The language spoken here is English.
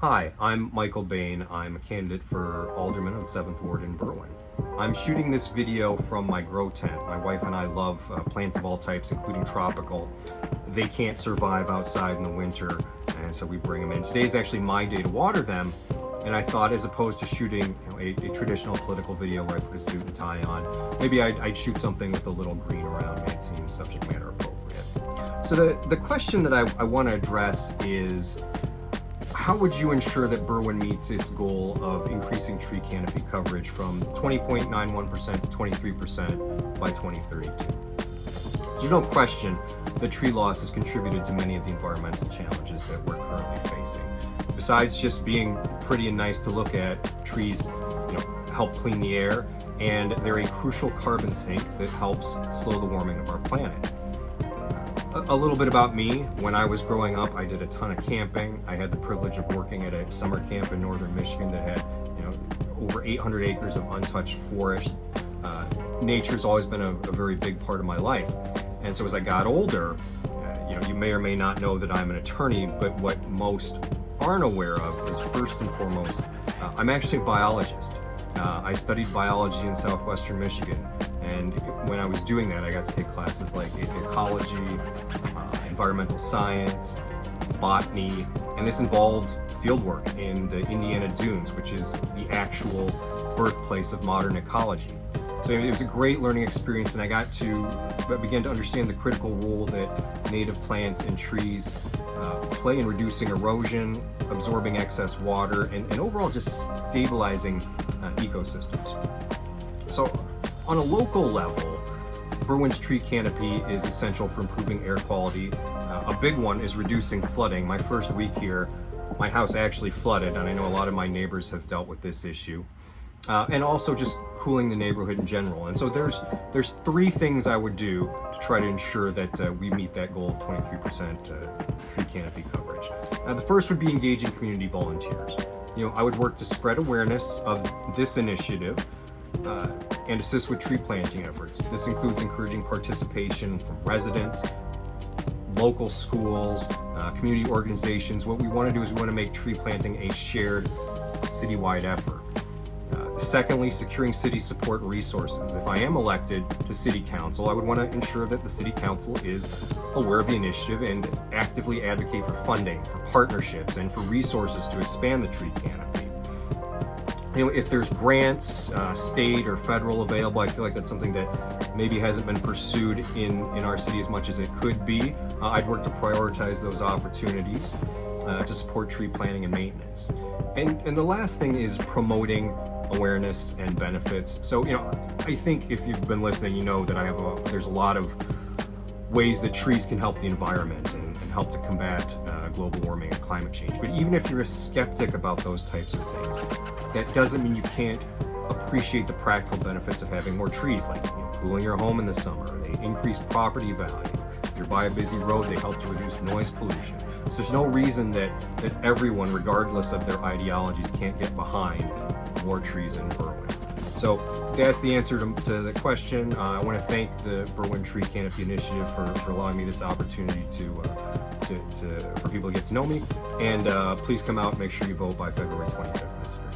Hi, I'm Michael Bane. I'm a candidate for Alderman of the 7th Ward in Berwyn. I'm shooting this video from my grow tent. My wife and I love plants of all types, including tropical. They can't survive outside in the winter, and so we bring them in. Today's actually my day to water them, and I thought, as opposed to shooting a traditional political video where I put a suit and tie on, maybe I'd shoot something with a little green around me. It seems subject matter appropriate. So the question that I want to address is, how would you ensure that Berwyn meets its goal of increasing tree canopy coverage from 20.91% to 23% by 2032? So there's no question that tree loss has contributed to many of the environmental challenges that we're currently facing. Besides just being pretty and nice to look at, trees help clean the air, and they're a crucial carbon sink that helps slow the warming of our planet. A little bit about me. When I was growing up, I did a ton of camping. I had the privilege of working at a summer camp in northern Michigan that had over 800 acres of untouched forest. Nature's always been a very big part of my life. And so as I got older, you may or may not know that I'm an attorney, but what most aren't aware of is, first and foremost, I'm actually a biologist. I studied biology in southwestern Michigan, and when I was doing that, I got to take classes like ecology, environmental science, botany, and this involved fieldwork in the Indiana Dunes, which is the actual birthplace of modern ecology. So it was a great learning experience, and I began to understand the critical role that native plants and trees play in reducing erosion, absorbing excess water, and overall just stabilizing ecosystems. So on a local level, Berwyn's tree canopy is essential for improving air quality. A big one is reducing flooding. My first week here, my house actually flooded, and I know a lot of my neighbors have dealt with this issue. And also just cooling the neighborhood in general. And so there's three things I would do to try to ensure that we meet that goal of 23% tree canopy coverage. The first would be engaging community volunteers. I would work to spread awareness of this initiative and assist with tree planting efforts. This includes encouraging participation from residents, local schools, community organizations. What we want to do is we want to make tree planting a shared citywide effort. Secondly, securing city support resources. If I am elected to city council, I would want to ensure that the city council is aware of the initiative and actively advocate for funding, for partnerships, and for resources to expand the tree canopy. If there's grants, state or federal available, I feel like that's something that maybe hasn't been pursued in our city as much as it could be. I'd work to prioritize those opportunities to support tree planting and maintenance. And the last thing is promoting awareness and benefits. So, I think if you've been listening, you know that there's a lot of ways that trees can help the environment and help to combat global warming and climate change. But even if you're a skeptic about those types of things, that doesn't mean you can't appreciate the practical benefits of having more trees, like cooling your home in the summer. They increase property value. If you're by a busy road, they help to reduce noise pollution. So there's no reason that everyone, regardless of their ideologies, can't get behind more trees in Berwyn. So that's the answer to the question. I want to thank the Berwyn Tree Canopy Initiative for allowing me this opportunity for people to get to know me. And please come out and make sure you vote by February 25th this year.